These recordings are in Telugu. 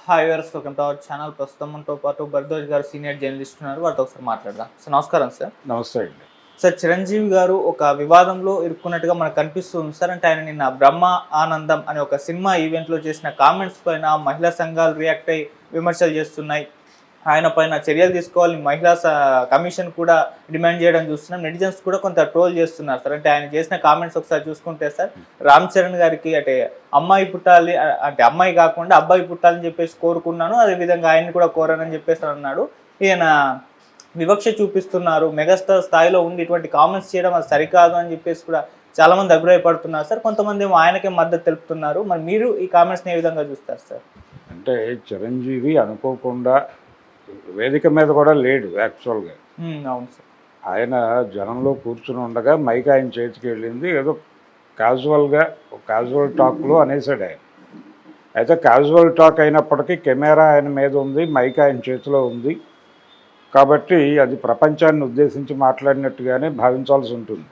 Hi viewers, welcome to our channel. ప్రస్తుతం మనతో పాటు భరద్వాజ్ గారు సీనియర్ జర్నలిస్ట్ ఉన్నారు. వారితో ఒకసారి మాట్లాడదాం. సార్ నమస్కారం సార్. నమస్తే అండి. సార్, చిరంజీవి గారు ఒక వివాదంలో ఇరుక్కున్నట్టుగా మనకు కనిపిస్తుంది సార్. అంటే ఆయన నిన్న బ్రహ్మ ఆనందం అనే ఒక సినిమా ఈవెంట్లో చేసిన కామెంట్స్ పైన మహిళా సంఘాలు రియాక్ట్ అయ్యి విమర్శలు చేస్తున్నాయి. ఆయన పైన చర్యలు తీసుకోవాలని మహిళా కమిషన్ కూడా డిమాండ్ చేయడం చూస్తున్నాం. నెటిజన్స్ కూడా కొంత ట్రోల్ చేస్తున్నారు సార్. అంటే ఆయన చేసిన కామెంట్స్ ఒకసారి చూసుకుంటే సార్, రామ్ చరణ్ గారికి అంటే అమ్మాయి పుట్టాలి, అంటే అమ్మాయి కాకుండా అబ్బాయి పుట్టాలని చెప్పేసి కోరుకున్నాను, అదేవిధంగా ఆయన్ని కూడా కోరానని చెప్పేసి అన్నాడు. ఈయన వివక్ష చూపిస్తున్నారు, మెగాస్టార్ స్థాయిలో ఉండి ఇటువంటి కామెంట్స్ చేయడం అది సరికాదు అని చెప్పేసి కూడా చాలా మంది అభిప్రాయపడుతున్నారు సార్. కొంతమంది ఏమో ఆయనకే మద్దతు తెలుపుతున్నారు. మరి మీరు ఈ కామెంట్స్ని ఏ విధంగా చూస్తారు సార్? అంటే చిరంజీవి అనుకోకుండా వేదిక మీద కూడా లేడు యాక్చువల్గా. అవును సార్. ఆయన జనంలో కూర్చుని ఉండగా మైక్ ఆయన చేతికి వెళ్ళింది, ఏదో క్యాజువల్గా క్యాజువల్ టాక్లో అనేసాడు ఆయన. అయితే క్యాజువల్ టాక్ అయినప్పటికీ కెమెరా ఆయన మీద ఉంది, మైక్ ఆయన చేతిలో ఉంది కాబట్టి అది ప్రపంచాన్ని ఉద్దేశించి మాట్లాడినట్టుగానే భావించాల్సి ఉంటుంది.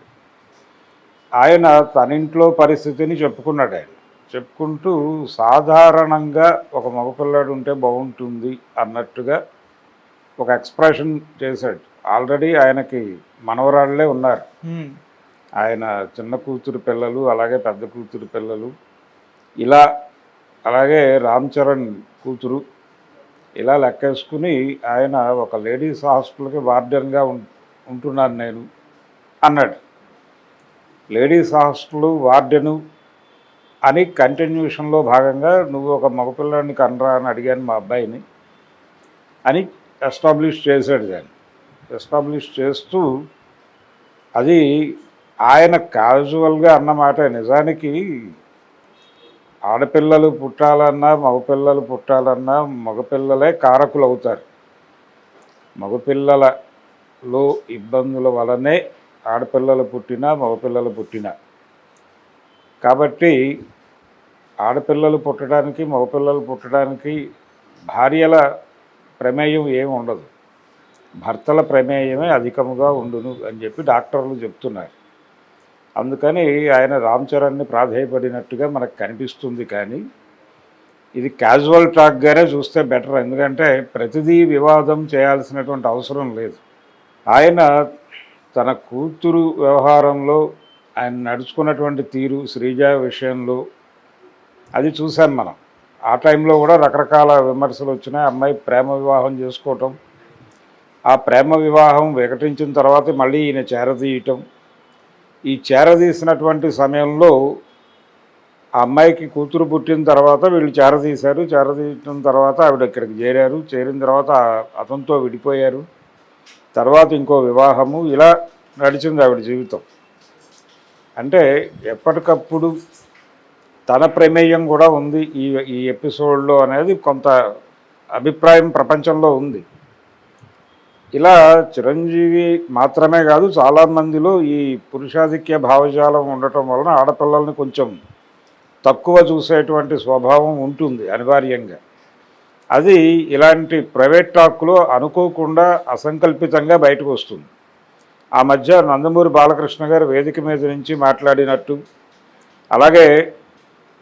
ఆయన తన ఇంట్లో పరిస్థితిని చెప్పుకున్నాడు. ఆయన చెప్పుకుంటూ సాధారణంగా ఒక మగపిల్లాడు ఉంటే బాగుంటుంది అన్నట్టుగా ఒక ఎక్స్ప్రెషన్ చేశాడు. ఆల్రెడీ ఆయనకి మనవరాళ్లే ఉన్నారు. ఆయన చిన్న కూతురు పిల్లలు, అలాగే పెద్ద కూతురు పిల్లలు, ఇలా అలాగే రామ్ చరణ్ కూతురు, ఇలా లెక్కేసుకుని ఆయన ఒక లేడీస్ హాస్టల్కి వార్డెన్గా ఉంటున్నాను నేను అన్నాడు. లేడీస్ హాస్టల్ వార్డెను అని కంటిన్యూషన్లో భాగంగా నువ్వు ఒక మగపిల్లాడిని కనరా అని అడిగాను మా అబ్బాయిని అని ఎస్టాబ్లిష్ చేశాడు. దాన్ని ఎస్టాబ్లిష్ చేస్తూ అది ఆయన క్యాజువల్గా అన్నమాట. నిజానికి ఆడపిల్లలు పుట్టాలన్నా మగపిల్లలు పుట్టాలన్నా మగపిల్లలే కారకులు అవుతారు. మగపిల్లలలో ఇబ్బందుల వలనే ఆడపిల్లలు పుట్టినా మగపిల్లలు పుట్టినా. కాబట్టి ఆడపిల్లలు పుట్టడానికి మగపిల్లలు పుట్టడానికి భార్యల ప్రమేయం ఏమి ఉండదు, భర్తల ప్రమేయమే అధికముగా ఉండును అని చెప్పి డాక్టర్లు చెప్తున్నారు. అందుకని ఆయన రామ్ చరణ్ని ప్రాధేయపడినట్టుగా మనకు కనిపిస్తుంది. కానీ ఇది క్యాజువల్ టాక్గానే చూస్తే బెటర్. ఎందుకంటే ప్రతిదీ వివాదం చేయాల్సినటువంటి అవసరం లేదు. ఆయన తన కూతురు వ్యవహారంలో ఆయన నడుచుకున్నటువంటి తీరు, శ్రీజ విషయంలో అది చూసాం మనం. ఆ టైంలో కూడా రకరకాల విమర్శలు వచ్చినాయి. అమ్మాయి ప్రేమ వివాహం చేసుకోవటం, ఆ ప్రేమ వివాహం వికటించిన తర్వాత మళ్ళీ ఈయన చేరదీయటం. ఈ చేరదీసినటువంటి సమయంలో ఆ అమ్మాయికి కూతురు పుట్టిన తర్వాత వీళ్ళు చేరదీశారు. చేరదీయటం తర్వాత ఆవిడ ఇక్కడికి చేరారు. చేరిన తర్వాత అతనితో విడిపోయారు. తర్వాత ఇంకో వివాహము, ఇలా నడిచింది ఆవిడ జీవితం. అంటే ఎప్పటికప్పుడు తన ప్రమేయం కూడా ఉంది ఈ ఎపిసోడ్లో అనేది కొంత అభిప్రాయం ప్రపంచంలో ఉంది. ఇలా చిరంజీవి మాత్రమే కాదు, చాలామందిలో ఈ పురుషాధిక్య భావజాలం ఉండటం వలన ఆడపిల్లల్ని కొంచెం తక్కువ చూసేటువంటి స్వభావం ఉంటుంది అనివార్యంగా. అది ఇలాంటి ప్రైవేట్ టాక్లో అనుకోకుండా అసంకల్పితంగా బయటకు వస్తుంది. ఆ మధ్య నందమూరి బాలకృష్ణ గారు వేదిక మీద నుంచి మాట్లాడినట్టు, అలాగే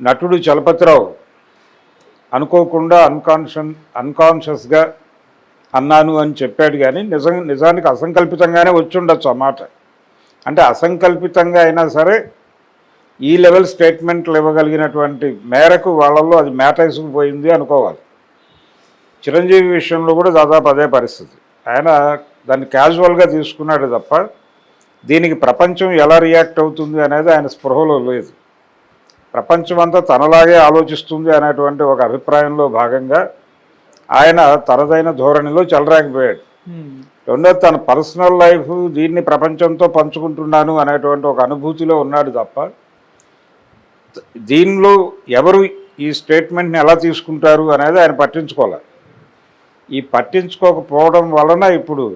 నటుడు చలపతిరావు అనుకోకుండా అన్కాన్షియస్గా అన్నాను అని చెప్పాడు. కానీ నిజానికి అసంకల్పితంగానే వచ్చి ఉండొచ్చు ఆ మాట. అంటే అసంకల్పితంగా అయినా సరే ఈ లెవెల్ స్టేట్మెంట్లు ఇవ్వగలిగినటువంటి మేరకు వాళ్ళల్లో అది మేటైసుకుపోయింది అనుకోవాలి. చిరంజీవి విషయంలో కూడా దాదాపు అదే పరిస్థితి. ఆయన దాన్ని క్యాజువల్గా తీసుకున్నాడు తప్ప దీనికి ప్రపంచం ఎలా రియాక్ట్ అవుతుంది అనేది ఆయన స్పృహలో లేదు. ప్రపంచం అంతా తనలాగే ఆలోచిస్తుంది అనేటువంటి ఒక అభిప్రాయంలో భాగంగా ఆయన తనదైన ధోరణిలో చెలరాకపోయాడు. రెండోది తన పర్సనల్ లైఫ్ దీన్ని ప్రపంచంతో పంచుకుంటున్నాను అనేటువంటి ఒక అనుభూతిలో ఉన్నాడు తప్ప దీనిలో ఎవరు ఈ స్టేట్మెంట్ని ఎలా తీసుకుంటారు అనేది ఆయన పట్టించుకోవాలి. ఈ పట్టించుకోకపోవడం వలన ఇప్పుడు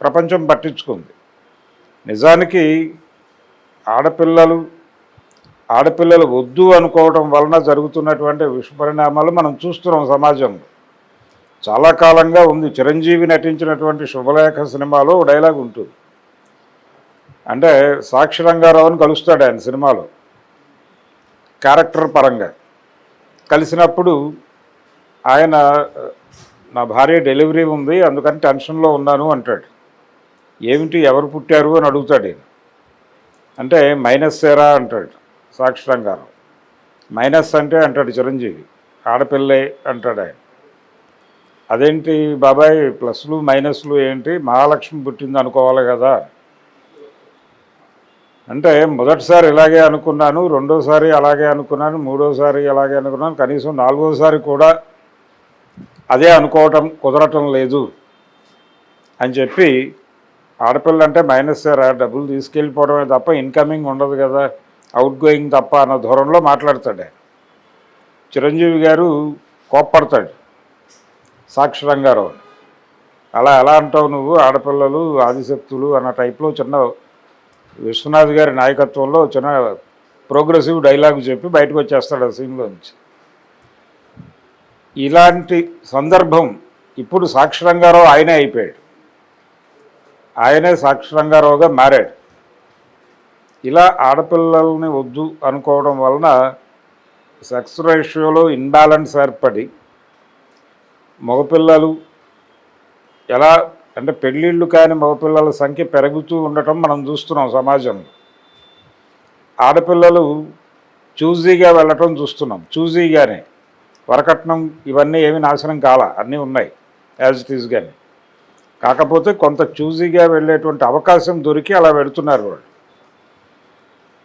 ప్రపంచం పట్టించుకుంది. నిజానికి ఆడపిల్లలు వద్దు అనుకోవడం వలన జరుగుతున్నటువంటి విషపరిణామాలు మనం చూస్తున్నాం సమాజంలో. చాలా కాలంగా ఉంది. చిరంజీవి నటించినటువంటి శుభలేఖ సినిమాలో డైలాగ్ ఉంటుంది. అంటే సాక్షి రంగారావుని కలుస్తాడు ఆయన సినిమాలో క్యారెక్టర్ పరంగా. కలిసినప్పుడు ఆయన నా భార్య డెలివరీ ఉంది అందుకని టెన్షన్లో ఉన్నాను అంటాడు. ఏమిటి ఎవరు పుట్టారు అని అడుగుతాడు ఈయన. అంటే మైనస్ ఏరా అంటాడు సాక్షి రంగారావు. మైనస్ అంటే అంటాడు చిరంజీవి, ఆడపిల్లే అంటాడు ఆయన. అదేంటి బాబాయ్ ప్లస్లు మైనస్లు ఏంటి, మహాలక్ష్మి పుట్టింది అనుకోవాలి కదా అంటే, మొదటిసారి ఇలాగే అనుకున్నాను, రెండోసారి అలాగే అనుకున్నాను, మూడోసారి అలాగే అనుకున్నాను, కనీసం నాలుగోసారి కూడా అదే అనుకోవటం కుదరటం లేదు అని చెప్పి, ఆడపిల్ల అంటే మైనస్ రా, డబ్బులు తీసుకెళ్ళిపోవడమే తప్ప ఇన్కమింగ్ ఉండదు కదా, అవుట్ గోయింగ్ తప్ప అన్న ధోరణిలో మాట్లాడతాడు. చిరంజీవి గారు కోప్పడతాడు సాక్షి రంగారావు. అలా ఎలా అంటావు నువ్వు, ఆడపిల్లలు ఆదిశక్తులు అన్న టైప్లో చిన్న విశ్వనాథ్ గారి నాయకత్వంలో చిన్న ప్రోగ్రెసివ్ డైలాగ్ చెప్పి బయటకు వచ్చేస్తాడు ఆ సీన్లో నుంచి. ఇలాంటి సందర్భం ఇప్పుడు సాక్షి రంగారావు ఆయనే అయిపోయాడు, ఆయనే సాక్షి రంగారావుగా మారాడు. ఇలా ఆడపిల్లల్ని వద్దు అనుకోవడం వలన సెక్స్ రేషియోలో ఇన్బ్యాలెన్స్ ఏర్పడి మగపిల్లలు ఎలా అంటే పెళ్ళిళ్ళు కాని మగపిల్లల సంఖ్య పెరుగుతూ ఉండటం మనం చూస్తున్నాం సమాజంలో. ఆడపిల్లలు చూజీగా వెళ్ళటం చూస్తున్నాం, చూజీగానే. వరకట్నం ఇవన్నీ ఏమి నాశనం కాల, అన్నీ ఉన్నాయి యాజ్ ఇట్ ఈజ్. కానీ కాకపోతే కొంత చూజీగా వెళ్ళేటువంటి అవకాశం దొరికి అలా వెళుతున్నారు వాళ్ళు.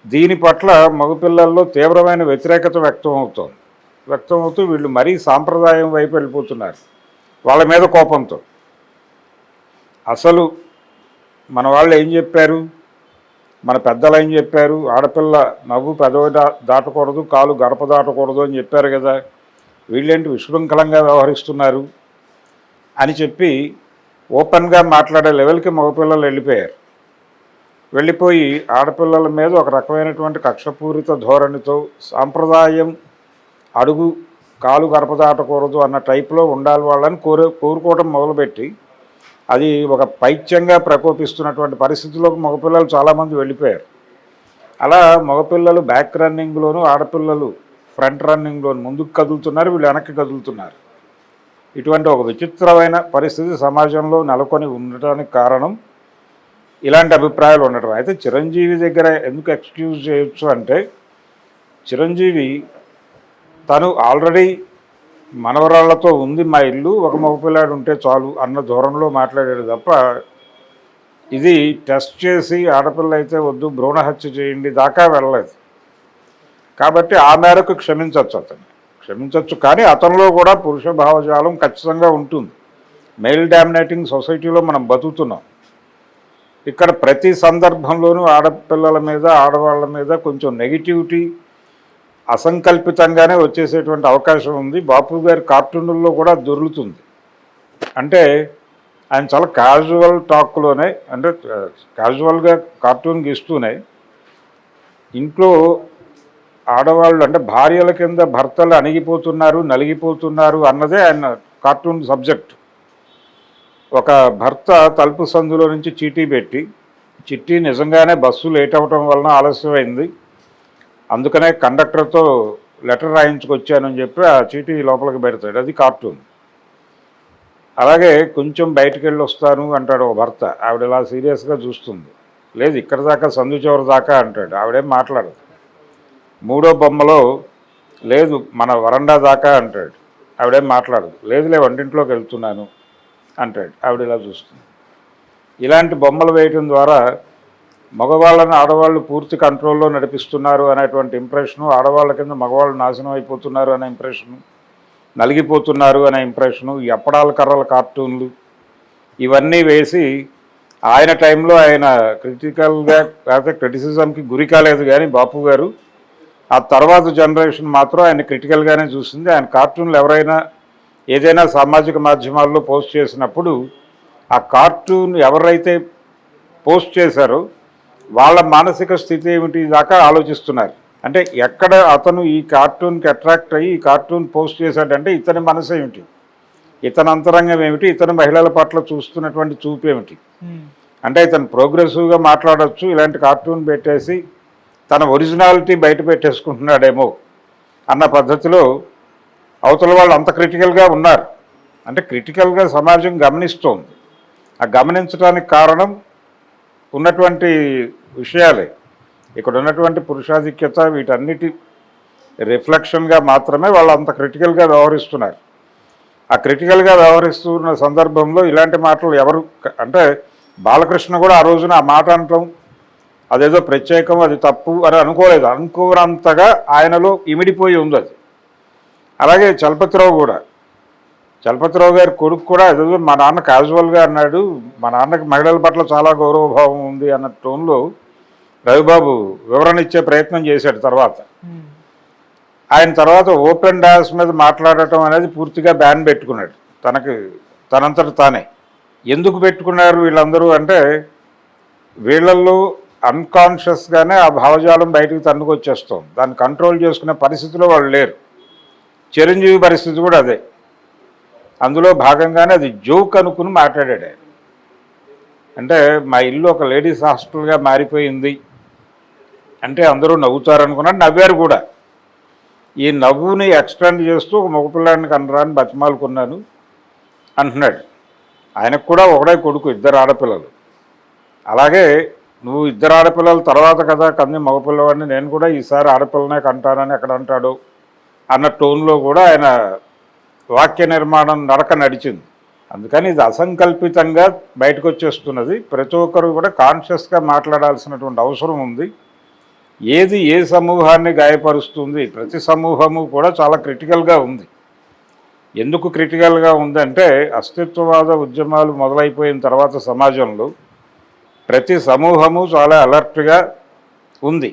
దీని పట్ల మగపిల్లల్లో తీవ్రమైన వ్యతిరేకత వ్యక్తమవుతూ వీళ్ళు మరీ సాంప్రదాయం వైపు వెళ్ళిపోతున్నారు వాళ్ళ మీద కోపంతో. అసలు మన వాళ్ళు ఏం చెప్పారు, మన పెద్దలు ఏం చెప్పారు, ఆడపిల్ల నవ్వు పెదవి దాటకూడదు, కాలు గడప దాటకూడదు అని చెప్పారు కదా, వీళ్ళేంటి విశృంఖలంగా వ్యవహరిస్తున్నారు అని చెప్పి ఓపెన్గా మాట్లాడే లెవెల్కి మగపిల్లలు వెళ్ళిపోయి ఆడపిల్లల మీద ఒక రకమైనటువంటి కక్షపూరిత ధోరణితో సాంప్రదాయం అడుగు కాలు గడప దాటకూడదు అన్న టైప్లో ఉండాలి వాళ్ళని కోరుకోవడం మొదలుపెట్టి అది ఒక పైత్యంగా ప్రకోపిస్తున్నటువంటి పరిస్థితుల్లోకి మగపిల్లలు చాలామంది వెళ్ళిపోయారు. అలా మగపిల్లలు బ్యాక్ రన్నింగ్లోను, ఆడపిల్లలు ఫ్రంట్ రన్నింగ్లోను ముందుకు కదులుతున్నారు, వీళ్ళు వెనక్కి కదులుతున్నారు. ఇటువంటి ఒక విచిత్రమైన పరిస్థితి సమాజంలో నెలకొని ఉండటానికి కారణం ఇలాంటి అభిప్రాయాలు ఉండటం. అయితే చిరంజీవి దగ్గర ఎందుకు ఎక్స్క్యూజ్ చేయొచ్చు అంటే, చిరంజీవి తను ఆల్రెడీ మనవరాళ్లతో ఉంది మా ఇల్లు, ఒక మగపిల్లాడు ఉంటే చాలు అన్న ధోరణిలో మాట్లాడాడు తప్ప ఇది టెస్ట్ చేసి ఆడపిల్ల అయితే వద్దు భ్రూణ హత్య చేయండి దాకా వెళ్ళలేదు. కాబట్టి ఆ మేరకు క్షమించవచ్చు. కానీ అతనిలో కూడా పురుష భావజాలం ఖచ్చితంగా ఉంటుంది. మెయిల్ డామినేటింగ్ సొసైటీలో మనం బతుకుతున్నాం. ఇక్కడ ప్రతి సందర్భంలోనూ ఆడపిల్లల మీద ఆడవాళ్ళ మీద కొంచెం నెగిటివిటీ అసంకల్పితంగానే వచ్చేసేటువంటి అవకాశం ఉంది. బాపు గారి కార్టూన్లలో కూడా దొరుకుతుంది. అంటే ఆయన చాలా క్యాజువల్ టాక్లోనే, అంటే క్యాజువల్గా కార్టూన్ గీస్తూనే ఇంట్లో ఆడవాళ్ళు అంటే భార్యల కింద భర్తలు అణిగిపోతున్నారు, నలిగిపోతున్నారు అన్నదే ఆయన కార్టూన్ సబ్జెక్ట్. ఒక భర్త తలుపు సందులో నుంచి చీటీ పెట్టి, చిట్టి నిజంగానే బస్సు లేట్ అవ్వటం వలన ఆలస్యమైంది, అందుకనే కండక్టర్తో లెటర్ రాయించుకొచ్చానని చెప్పి ఆ చీటీ లోపలికి పెడతాడు. అది కార్టూన్. అలాగే కొంచెం బయటికి వెళ్ళి వస్తాను అంటాడు ఒక భర్త, ఆవిడ ఇలా సీరియస్గా చూస్తుంది. లేదు ఇక్కడ దాకా సందు చివరి దాకా అంటాడు, ఆవిడేం మాట్లాడదు. మూడో బొమ్మలో లేదు మన వరండా దాకా అంటాడు, ఆవిడేం మాట్లాడదు. లేదులే వంటింట్లోకి వెళ్తున్నాను అంటాడు, ఆవిడ ఇలా చూస్తుంది. ఇలాంటి బొమ్మలు వేయటం ద్వారా మగవాళ్ళని ఆడవాళ్ళు పూర్తి కంట్రోల్లో నడిపిస్తున్నారు అనేటువంటి ఇంప్రెషను, ఆడవాళ్ళ కింద మగవాళ్ళు నాశనం అయిపోతున్నారు అనే ఇంప్రెషను, నలిగిపోతున్నారు అనే ఇంప్రెషను, ఈ అప్పడాల కర్రల కార్టూన్లు ఇవన్నీ వేసి ఆయన టైంలో ఆయన క్రిటికల్గా లేకపోతే క్రిటిసిజంకి గురి కాలేదు. కానీ బాపు గారు ఆ తర్వాత జనరేషన్ మాత్రం ఆయన క్రిటికల్గానే చూసింది. ఆయన కార్టూన్లు ఎవరైనా ఏదైనా సామాజిక మాధ్యమాల్లో పోస్ట్ చేసినప్పుడు ఆ కార్టూన్ ఎవరైతే పోస్ట్ చేశారో వాళ్ళ మానసిక స్థితి ఏమిటి దాకా ఆలోచిస్తున్నారు. అంటే ఎక్కడ అతను ఈ కార్టూన్కి అట్రాక్ట్ అయ్యి ఈ కార్టూన్ పోస్ట్ చేశాడంటే ఇతని మనసు ఏమిటి, ఇతని అంతరంగం ఏమిటి, ఇతని మహిళల పట్ల చూస్తున్నటువంటి చూపు ఏమిటి. అంటే ఇతను ప్రోగ్రెసివ్గా మాట్లాడవచ్చు, ఇలాంటి కార్టూన్ పెట్టేసి తన ఒరిజినాలిటీ బయట పెట్టేసుకుంటున్నాడేమో అన్న పద్ధతిలో అవతల వాళ్ళు అంత క్రిటికల్గా ఉన్నారు అంటే క్రిటికల్గా సమాజం గమనిస్తోంది. ఆ గమనించడానికి కారణం ఉన్నటువంటి విషయాలే. ఇక్కడ ఉన్నటువంటి పురుషాధిక్యత వీటన్నిటి రిఫ్లెక్షన్గా మాత్రమే వాళ్ళు అంత క్రిటికల్గా వ్యవహరిస్తున్నారు. ఆ క్రిటికల్గా వ్యవహరిస్తున్న సందర్భంలో ఇలాంటి మాటలు ఎవరు అంటే బాలకృష్ణ కూడా ఆ రోజున ఆ మాట అనటం అదేదో ప్రత్యేకం, అది తప్పు అని అనుకోలేదు. అనుకోనంతగా ఆయనలో ఇమిడిపోయి ఉంది అది. అలాగే చలపతిరావు గారి కొడుకు కూడా ఏదో మా నాన్న క్యాజువల్గా అన్నాడు, మా నాన్నకి మహిళల పట్ల చాలా గౌరవభావం ఉంది అన్న టోన్లో రవిబాబు వివరణ ఇచ్చే ప్రయత్నం చేశాడు. తర్వాత ఆయన తర్వాత ఓపెన్ డాస్ మీద మాట్లాడటం అనేది పూర్తిగా బ్యాన్ పెట్టుకున్నాడు తనంతట తానే. ఎందుకు పెట్టుకున్నారు వీళ్ళందరూ అంటే వీళ్ళల్లో అన్కాన్షియస్గానే ఆ భావజాలం బయటకు తన్నుకొచ్చేస్తాం. దాన్ని కంట్రోల్ చేసుకునే పరిస్థితిలో వాళ్ళు లేరు. చిరంజీవి పరిస్థితి కూడా అదే. అందులో భాగంగానే అది జోక్ అనుకుని మాట్లాడాడు ఆయన. అంటే మా ఇల్లు ఒక లేడీస్ హాస్టల్గా మారిపోయింది అంటే అందరూ నవ్వుతారనుకున్నాడు, నవ్వారు కూడా. ఈ నవ్వుని ఎక్స్టెండ్ చేస్తూ ఒక మగపిల్లాడిని కనరాని బతిమాలుకున్నాను అంటున్నాడు. ఆయనకు కూడా ఒకడే కొడుకు, 2 ఆడపిల్లలు. అలాగే నువ్వు 2 ఆడపిల్లల తర్వాత కదా కంది మగపిల్లవాడిని, నేను కూడా ఈసారి ఆడపిల్లనే కంటానని ఎక్కడ అంటాడు అన్న టోన్లో కూడా ఆయన వాక్య నిర్మాణం నడక నడిచింది. అందుకని ఇది అసంకల్పితంగా బయటకు వచ్చేస్తున్నది. ప్రతి ఒక్కరు కూడా కాన్షియస్గా మాట్లాడాల్సినటువంటి అవసరం ఉంది. ఏది ఏ సమూహాన్ని గాయపరుస్తుంది, ప్రతి సమూహము కూడా చాలా క్రిటికల్గా ఉంది. ఎందుకు క్రిటికల్గా ఉందంటే అస్తిత్వవాద ఉద్యమాలు మొదలైపోయిన తర్వాత సమాజంలో ప్రతి సమూహము చాలా అలర్ట్గా ఉంది.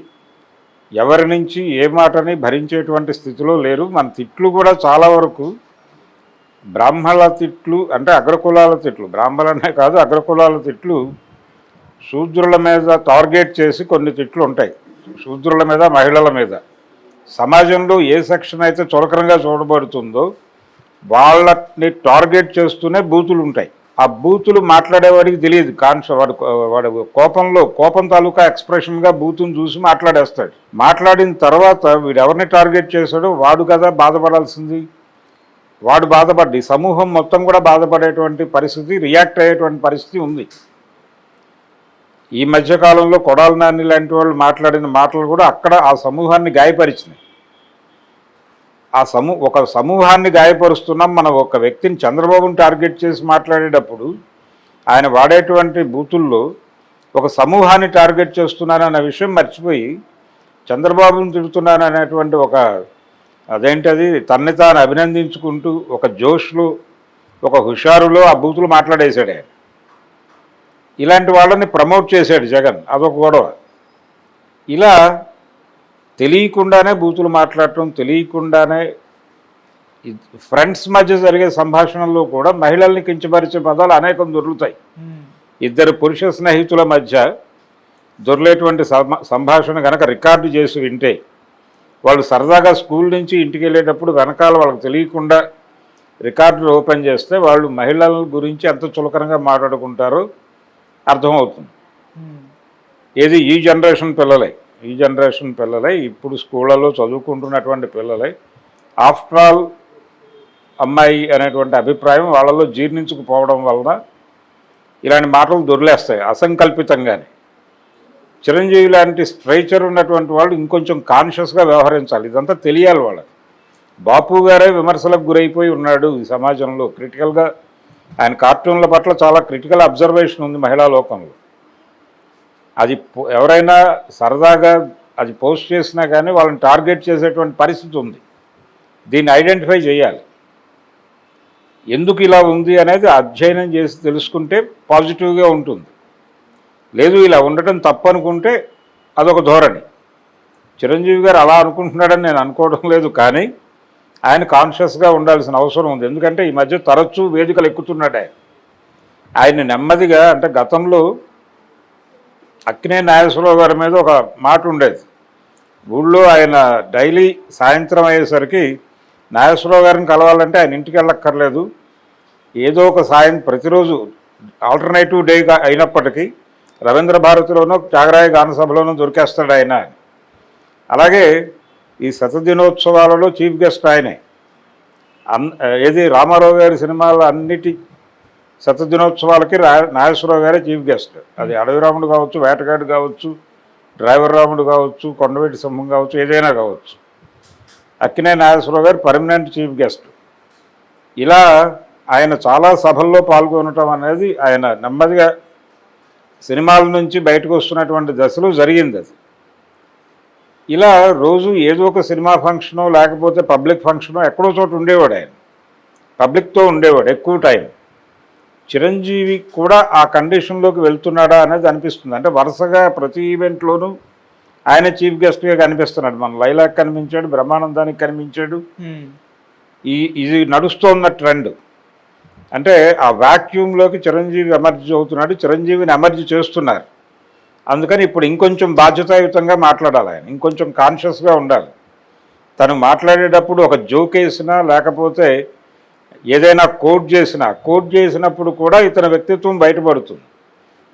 ఎవరి నుంచి ఏ మాటని భరించేటువంటి స్థితిలో లేరు. మన తిట్లు కూడా చాలా వరకు బ్రాహ్మణుల తిట్లు అంటే అగ్రకులాల తిట్లు, బ్రాహ్మణులనే కాదు అగ్రకులాల తిట్లు శూద్రుల మీద టార్గెట్ చేసి కొన్ని తిట్లు ఉంటాయి. శూద్రుల మీద, మహిళల మీద సమాజంలో ఏ సెక్షన్ అయితే చులకనంగా చూడబడుతుందో వాళ్ళని టార్గెట్ చేస్తూనే బూతులు ఉంటాయి. ఆ బూతులు మాట్లాడేవాడికి తెలియదు. వాడు కోపం తాలూకా ఎక్స్ప్రెషన్గా బూతుని చూసి మాట్లాడేస్తాడు. మాట్లాడిన తర్వాత వీడు ఎవరిని టార్గెట్ చేశాడో వాడు కదా బాధపడాల్సింది. వాడు బాధపడ్డి సమూహం మొత్తం కూడా బాధపడేటువంటి పరిస్థితి, రియాక్ట్ అయ్యేటువంటి పరిస్థితి ఉంది. ఈ మధ్యకాలంలో కొడాలి నాని లాంటి వాళ్ళు మాట్లాడిన మాటలు కూడా అక్కడ ఆ సమూహాన్ని గాయపరిచినాయి. ఒక సమూహాన్ని గాయపరుస్తున్నాం. మనం ఒక వ్యక్తిని, చంద్రబాబుని టార్గెట్ చేసి మాట్లాడేటప్పుడు ఆయన వాడేటువంటి బూతుల్లో ఒక సమూహాన్ని టార్గెట్ చేస్తున్నానన్న విషయం మర్చిపోయి చంద్రబాబుని తిడుతున్నాను అనేటువంటి ఒక అదేంటది తన్ని తాను అభినందించుకుంటూ ఒక జోష్లో, ఒక హుషారులో ఆ బూతులు మాట్లాడేశాడు ఆయన. ఇలాంటి వాళ్ళని ప్రమోట్ చేశాడు జగన్. అదొక గొడవ. ఇలా తెలియకుండానే బూతులు మాట్లాడటం, తెలియకుండానే ఫ్రెండ్స్ మధ్య జరిగే సంభాషణల్లో కూడా మహిళల్ని కించపరిచే పదాలు అనేకం దొరుకుతాయి. 2 పురుష స్నేహితుల మధ్య దొరికేటువంటి సంభాషణ కనుక రికార్డు చేసి వింటే వాళ్ళు సరదాగా స్కూల్ నుంచి ఇంటికి వెళ్ళేటప్పుడు వెనకాల వాళ్ళకి తెలియకుండా రికార్డులు ఓపెన్ చేస్తే వాళ్ళు మహిళల గురించి ఎంత చులకనగా మాట్లాడుకుంటారో అర్థమవుతుంది. ఏది ఈ జనరేషన్ పిల్లలే ఇప్పుడు స్కూళ్ళలో చదువుకుంటున్నటువంటి పిల్లలే. ఆఫ్టర్ ఆల్ అమ్మాయి అనేటువంటి అభిప్రాయం వాళ్ళలో జీర్ణించుకుపోవడం వలన ఇలాంటి మాటలు దొరిలేస్తాయి అసంకల్పితంగానే. చిరంజీవి లాంటి స్ట్రైచర్ ఉన్నటువంటి వాళ్ళు ఇంకొంచెం కాన్షియస్గా వ్యవహరించాలి. ఇదంతా తెలియాలి వాళ్ళకి. బాపు గారే విమర్శలకు గురైపోయి ఉన్నాడు ఈ సమాజంలో. క్రిటికల్గా ఆయన కార్టూన్ల పట్ల చాలా క్రిటికల్ అబ్జర్వేషన్ ఉంది మహిళా లోకంలో. అది ఎవరైనా సరదాగా అది పోస్ట్ చేసినా కానీ వాళ్ళని టార్గెట్ చేసేటువంటి పరిస్థితి ఉంది. దీన్ని ఐడెంటిఫై చేయాలి. ఎందుకు ఇలా ఉంది అనేది అధ్యయనం చేసి తెలుసుకుంటే పాజిటివ్గా ఉంటుంది. లేదు ఇలా ఉండటం తప్పు అనుకుంటే అదొక ధోరణి. చిరంజీవి గారు అలా అనుకుంటున్నాడని నేను అనుకోవడం లేదు, కానీ ఆయన కాన్షియస్గా ఉండాల్సిన అవసరం ఉంది. ఎందుకంటే ఈ మధ్య తరచూ వేదికలు ఎక్కుతున్నాడు ఆయన నెమ్మదిగా. అంటే గతంలో అక్కినే నాగేశ్వరరావు గారి మీద ఒక మాట ఉండేది. ఊళ్ళో ఆయన డైలీ సాయంత్రం అయ్యేసరికి నాగేశ్వరరావు గారిని కలవాలంటే ఆయన ఇంటికి వెళ్ళక్కర్లేదు, ఏదో ఒక ప్రతిరోజు ఆల్టర్నేటివ్ డే అయినప్పటికీ రవీంద్ర భారతిలోనూ త్యాగరాయ గాన సభలోనూ దొరికేస్తాడు ఆయన. అలాగే ఈ శతదినోత్సవాలలో చీఫ్ గెస్ట్ ఆయనే. ఏది రామారావు గారి సినిమాల అన్నిటి శతదినోత్సవాలకి నాగేశ్వరరావు గారే చీఫ్ గెస్ట్. అది అడవి రాముడు కావచ్చు, వేటగాడు కావచ్చు, డ్రైవర్ రాముడు కావచ్చు, కొండవీటి సింహం కావచ్చు, ఏదైనా కావచ్చు. అక్కినేని నాగేశ్వరరావు గారు పర్మనెంట్ చీఫ్ గెస్ట్. ఇలా ఆయన చాలా సభల్లో పాల్గొనటం అనేది ఆయన నెమ్మదిగా సినిమాల నుంచి బయటకు వస్తున్నటువంటి దశలో జరిగింది. అది ఇలా రోజు ఏదో ఒక సినిమా ఫంక్షనో లేకపోతే పబ్లిక్ ఫంక్షనో ఎక్కడో చోట ఉండేవాడు. ఆయన పబ్లిక్తో ఉండేవాడు ఎక్కువ టైం. చిరంజీవి కూడా ఆ కండిషన్లోకి వెళ్తున్నాడా అనేది అనిపిస్తుంది. అంటే వరుసగా ప్రతి ఈవెంట్లోనూ ఆయన చీఫ్ గెస్ట్గా కనిపిస్తున్నాడు. మన లైలాక్ కనిపించాడు, బ్రహ్మానందానికి కనిపించాడు. ఇది నడుస్తోన్న ట్రెండ్. అంటే ఆ వాక్యూమ్లోకి చిరంజీవి ఎమర్జీ అవుతున్నాడు, చిరంజీవిని ఎమర్జీ చేస్తున్నారు. అందుకని ఇప్పుడు ఇంకొంచెం బాధ్యతాయుతంగా మాట్లాడాలి ఆయన, ఇంకొంచెం కాన్షియస్గా ఉండాలి. తను మాట్లాడేటప్పుడు ఒక జోక్ వేసినా లేకపోతే ఏదైనా కోట్ చేసినప్పుడు కూడా ఇతని వ్యక్తిత్వం బయటపడుతుంది.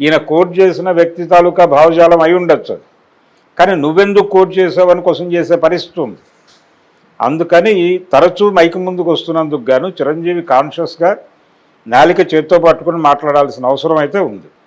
ఈయన కోట్ చేసిన వ్యక్తి తాలూకా భావజాలం అయి ఉండొచ్చు, కానీ నువ్వెందుకు కోట్ చేసావని క్వశ్చన్ చేసే పరిస్థితి ఉంది. అందుకని తరచూ మైకు ముందుకు వస్తున్నందుకు గాను చిరంజీవి కాన్షియస్గా నాలిక చేత్తో పట్టుకుని మాట్లాడాల్సిన అవసరం అయితే ఉంది.